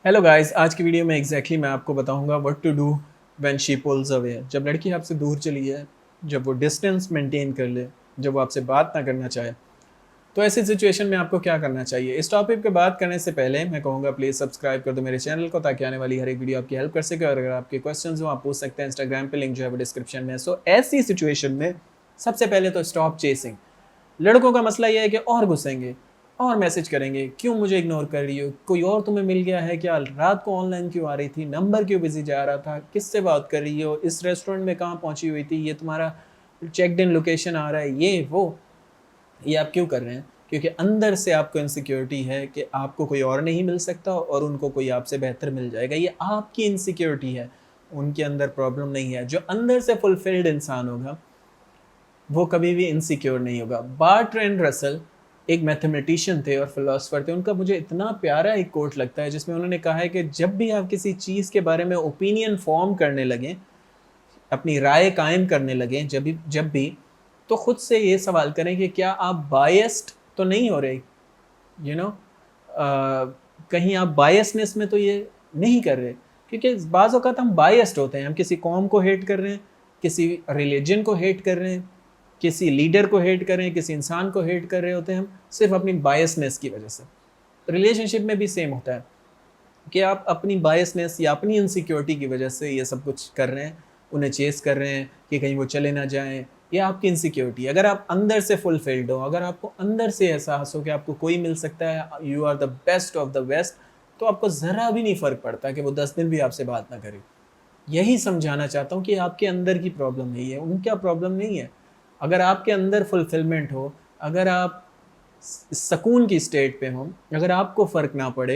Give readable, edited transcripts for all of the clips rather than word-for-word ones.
Hello guys, आज की video में मैं आपको बताऊंगा what to do when she pulls away. जब लड़की आपसे दूर चली जाए, जब वो डिस्टेंस मेंटेन कर ले, जब वो आपसे बात ना करना चाहे, तो ऐसी सिचुएशन में आपको क्या करना चाहिए। इस टॉपिक पे बात करने से पहले मैं कहूँगा प्लीज़ सब्सक्राइब कर दो मेरे चैनल को, ताकि आने वाली हर एक वीडियो आपकी हेल्प कर सके। और अगर आपके क्वेश्चन हो आप पूछ सकते हैं, इंस्टाग्राम पे लिंक जो है वो डिस्क्रिप्शन में है। सो ऐसी सिचुएशन में सबसे पहले तो स्टॉप चेसिंग। लड़कों का मसला यह है कि और घुसेंगे और मैसेज करेंगे, क्यों मुझे इग्नोर कर रही हो, कोई और तुम्हें मिल गया है क्या, रात को ऑनलाइन क्यों आ रही थी, नंबर क्यों बिजी जा रहा था, किससे बात कर रही हो, इस रेस्टोरेंट में कहाँ पहुंची हुई थी, ये तुम्हारा चेकड इन लोकेशन आ रहा है, ये आप क्यों कर रहे हैं? क्योंकि अंदर से आपको इनसिक्योरिटी है कि आपको कोई और नहीं मिल सकता और उनको कोई आपसे बेहतर मिल जाएगा। ये आपकी इनसिक्योरिटी है, उनके अंदर प्रॉब्लम नहीं है। जो अंदर से फुलफिल्ड इंसान होगा वो कभी भी इनसिक्योर नहीं होगा। बार्ट्रैंड रसल एक मैथमेटिशियन थे और फिलोसफर थे। उनका मुझे इतना प्यारा एक कोट लगता है जिसमें उन्होंने कहा है कि जब भी आप किसी चीज़ के बारे में ओपिनियन फॉर्म करने लगें, अपनी राय कायम करने लगें, जब भी तो खुद से ये सवाल करें कि क्या आप बायस्ड तो नहीं हो रहे, यू नो कहीं आप बायसनेस में तो ये नहीं कर रहे। क्योंकि बाज़ औक़ात हम बायस्ड होते हैं, हम किसी कौम को हेट कर रहे हैं, किसी रिलीजन को हेट कर रहे हैं, किसी लीडर को हेट कर रहे हैं, किसी इंसान को हेट कर रहे होते हैं हम सिर्फ अपनी बायसनेस की वजह से। रिलेशनशिप में भी सेम होता है कि आप अपनी बायसनेस या अपनी इनसिक्योरिटी की वजह से ये सब कुछ कर रहे हैं, उन्हें चेस कर रहे हैं कि कहीं वो चले ना जाएं। ये आपकी इनसिक्योरिटी। अगर आप अंदर से फुलफिल्ड हो, अगर आपको अंदर से एहसास हो कि आपको कोई मिल सकता है, you are the best of the best, तो आपको ज़रा भी नहीं फ़र्क पड़ता कि वो 10 दिन भी आपसे बात ना करे। यही समझाना चाहता हूँ कि आपके अंदर की प्रॉब्लम नहीं है, उनका प्रॉब्लम नहीं है। अगर आपके अंदर फुलफिलमेंट हो, अगर आप सुकून की स्टेट पे हो, अगर आपको फ़र्क ना पड़े,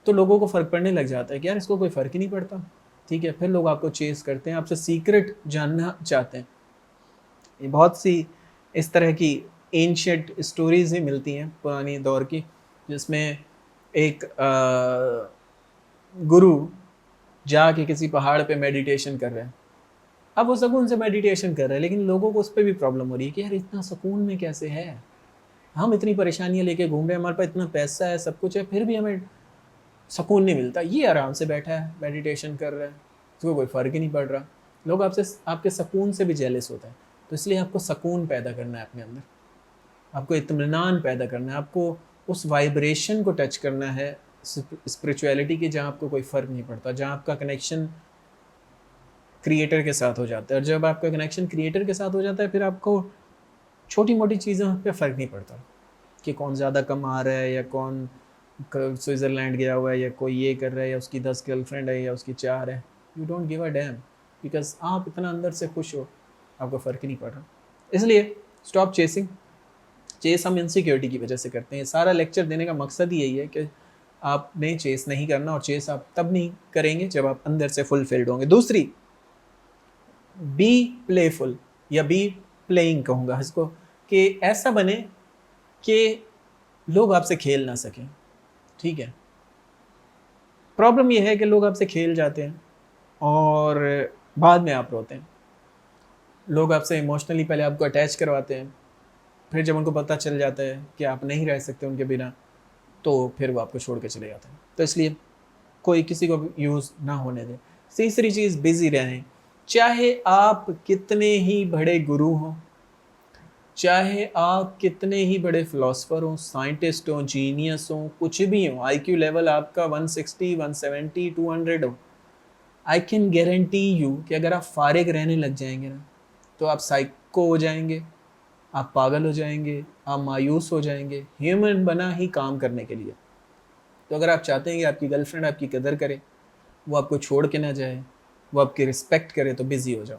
तो लोगों को फ़र्क पड़ने लग जाता है कि यार इसको कोई फ़र्क ही नहीं पड़ता। ठीक है, फिर लोग आपको चेस करते हैं, आपसे सीक्रेट जानना चाहते हैं। ये बहुत सी इस तरह की एंशिएंट स्टोरीज़ ही मिलती हैं पुरानी दौर की, जिसमें एक गुरु जाके किसी पहाड़ पे मेडिटेशन कर रहे हैं। अब वो सुकून से मेडिटेशन कर रहे हैं, लेकिन लोगों को उस पे भी प्रॉब्लम हो रही है कि यार इतना सुकून में कैसे है? हम इतनी परेशानियाँ लेके घूम रहे हैं, हमारे पास इतना पैसा है, सब कुछ है, फिर भी हमें सुकून नहीं मिलता। ये आराम से बैठा है, मेडिटेशन कर रहा है, उसको कोई फ़र्क ही नहीं पड़ रहा। लोग आपसे आपके सुकून से भी जेलस होते हैं। तो इसलिए आपको सुकून पैदा करना है अपने अंदर, आपको इत्मीनान पैदा करना है, आपको उस वाइब्रेशन को टच करना है स्पिरिचुअलिटी की, जहाँ आपको कोई फ़र्क नहीं पड़ता, जहाँ आपका कनेक्शन क्रिएटर के साथ हो जाता है। और जब आपका कनेक्शन क्रिएटर के साथ हो जाता है, फिर आपको छोटी मोटी चीज़ों पे फ़र्क नहीं पड़ता कि कौन ज़्यादा कमा रहा है, या कौन स्विट्ज़रलैंड गया हुआ है, या कोई ये कर रहा है, या उसकी 10 गर्लफ्रेंड है या उसकी 4 है। You don't give a dam, because आप इतना अंदर से खुश हो, आपको फ़र्क ही नहीं पड़ रहा। इसलिए स्टॉप चेसिंग। चेस हम इनसिक्योरिटी की वजह से करते हैं। सारा लेक्चर देने का मकसद ही यही है कि आपने चेस नहीं करना, और चेस आप तब नहीं करेंगे जब आप अंदर से फुलफिल्ड होंगे। दूसरी, बी प्लेफुल, या बी प्लेइंग कहूँगा इसको, कि ऐसा बने कि लोग आपसे खेल ना सकें। ठीक है, प्रॉब्लम ये है कि लोग आपसे खेल जाते हैं और बाद में आप रोते हैं। लोग आपसे इमोशनली पहले आपको अटैच करवाते हैं, फिर जब उनको पता चल जाता है कि आप नहीं रह सकते उनके बिना, तो फिर वो आपको छोड़ के चले जाते हैं। तो इसलिए कोई किसी को यूज़ ना होने दें। तीसरी चीज़, बिज़ी रहें। चाहे आप कितने ही बड़े गुरु हों, चाहे आप कितने ही बड़े फ़िलासफ़र हों, साइंटिस्ट हों, जीनियस हों, कुछ भी हों, आईक्यू लेवल आपका 160, 170, 200 हो, आई कैन गारंटी यू कि अगर आप फ़ारिग रहने लग जाएँगे ना, तो आप साइको हो जाएँगे, आप पागल हो जाएँगे, आप मायूस हो जाएँगे। ह्यूमन बना ही काम करने के लिए। तो अगर आप चाहते हैं कि आपकी गर्लफ्रेंड आपकी कदर करे, वो आपको छोड़ के ना जाए, वो आपकी रिस्पेक्ट करे, तो बिज़ी हो जाओ।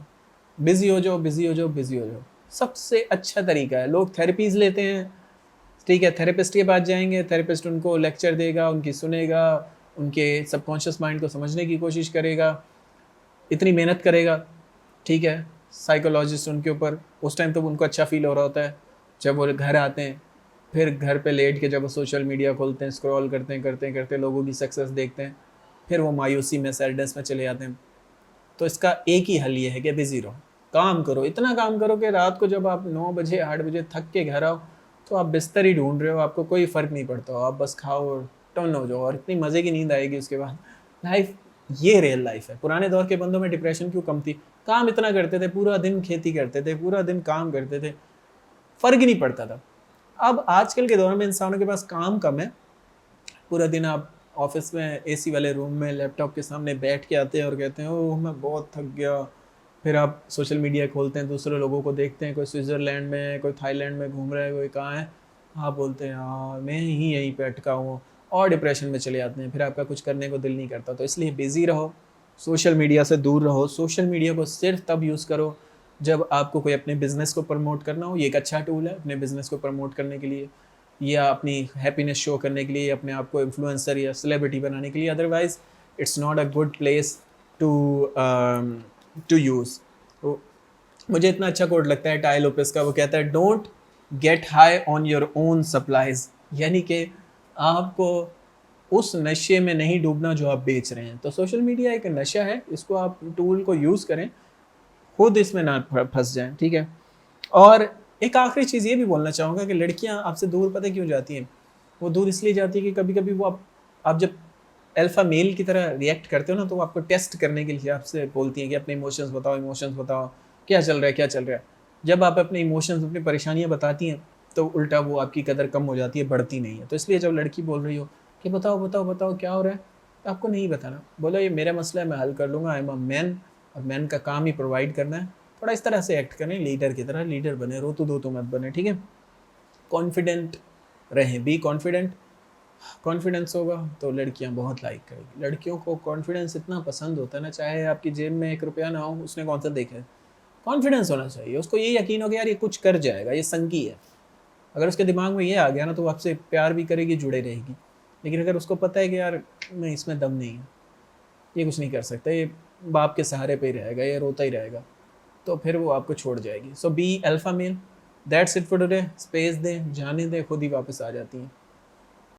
बिज़ी हो जाओ, बिज़ी हो जाओ, बिज़ी हो जाओ। सबसे अच्छा तरीका है। लोग थेरेपीज़ लेते हैं, ठीक है, थेरेपिस्ट के पास जाएँगे, थेरेपिस्ट उनको लेक्चर देगा, उनकी सुनेगा, उनके सबकॉन्शियस माइंड को समझने की कोशिश करेगा, इतनी मेहनत करेगा, ठीक है, साइकोलॉजिस्ट उनके ऊपर, उस टाइम तो उनको अच्छा फ़ील हो रहा होता है। जब वो घर आते हैं, फिर घर पे लेट के जब वो सोशल मीडिया खोलते हैं, स्क्रॉल करते हैं, करते लोगों की सक्सेस देखते हैं, फिर वो मायूसी में, सैडनेस में चले जाते हैं। तो इसका एक ही हल ये है कि बिज़ी रहो, काम करो, इतना काम करो कि रात को जब आप 9 बजे 8 बजे थक के घर आओ, तो आप बिस्तर ही ढूंढ रहे हो, आपको कोई फ़र्क नहीं पड़ता हो, आप बस खाओ और टर्न हो जाओ और इतनी मज़े की नींद आएगी उसके बाद। लाइफ, ये रियल लाइफ है। पुराने दौर के बंदों में डिप्रेशन क्यों कम थी? काम इतना करते थे, पूरा दिन खेती करते थे, पूरा दिन काम करते थे, फ़र्क ही नहीं पड़ता था। अब आजकल के दौर में इंसानों के पास काम कम है, पूरा दिन आप ऑफिस में एसी वाले रूम में लैपटॉप के सामने बैठ के आते हैं और कहते हैं ओह मैं बहुत थक गया। फिर आप सोशल मीडिया खोलते हैं, दूसरे लोगों को देखते हैं, कोई स्विट्ज़रलैंड में है, कोई थाईलैंड में घूम रहा है, कोई कहाँ है। आप बोलते हैं हाँ मैं ही यहीं पे अटका हूँ, और डिप्रेशन में चले जाते हैं। फिर आपका कुछ करने को दिल नहीं करता। तो इसलिए बिज़ी रहो, सोशल मीडिया से दूर रहो। सोशल मीडिया को सिर्फ तब यूज़ करो जब आपको कोई अपने बिज़नेस को प्रमोट करना हो। ये एक अच्छा टूल है अपने बिज़नेस को प्रमोट करने के लिए, या अपनी हैप्पीनेस शो करने के लिए, अपने आप को इन्फ्लुएंसर या सेलिब्रिटी बनाने के लिए। Otherwise it's not a good place to to use. तो मुझे इतना अच्छा कोट लगता है टाई लोपेस का, वो कहता है don't get high on your own supplies. यानी कि आपको उस नशे में नहीं डूबना जो आप बेच रहे हैं। तो सोशल मीडिया एक नशा है, इसको आप टूल को यूज़ करें, खुद इसमें ना फंस जाएं, ठीक है। और एक आखिरी चीज़ ये भी बोलना चाहूँगा कि लड़कियाँ आपसे दूर पता क्यों जाती हैं? वो दूर इसलिए जाती है कि कभी कभी वो आप जब अल्फ़ा मेल की तरह रिएक्ट करते हो ना, तो वो आपको टेस्ट करने के लिए आपसे बोलती हैं कि अपने इमोशंस बताओ, क्या चल रहा है, क्या चल रहा है। जब आप अपने इमोशंस, अपनी परेशानियाँ बताती हैं, तो उल्टा वो आपकी कदर कम हो जाती है, बढ़ती नहीं है। तो इसलिए जब लड़की बोल रही हो कि बताओ बताओ बताओ क्या हो रहा है, तो आपको नहीं बताना। बोलो ये मेरा मसला है, मैं हल कर लूँगा, आई एम अ मैन, और मैन का काम ही प्रोवाइड करना है। थोड़ा इस तरह से एक्ट करें, लीडर की तरह लीडर बने, रोतू धोतू मत बने, ठीक है। कॉन्फिडेंट रहें, बी कॉन्फिडेंट। कॉन्फिडेंस होगा तो लड़कियां बहुत लाइक करेगी। लड़कियों को कॉन्फिडेंस इतना पसंद होता है ना, चाहे आपकी जेब में 1 रुपया ना हो, उसने कौन सा देखा है। कॉन्फिडेंस होना चाहिए उसको, ये यकीन हो गया यार ये कुछ कर जाएगा, ये संगी है। अगर उसके दिमाग में ये आ गया ना, तो वो आपसे प्यार भी करेगी, जुड़े रहेगी। लेकिन अगर उसको पता है कि यार नहीं, इसमें दम नहीं है, ये कुछ नहीं कर सकता, ये बाप के सहारे पे ही रहेगा, ये रोता ही रहेगा, तो फिर वो आपको छोड़ जाएगी। So be alpha male. That's it for today. Space दें, जाने दें, खुद ही वापस आ जाती हैं।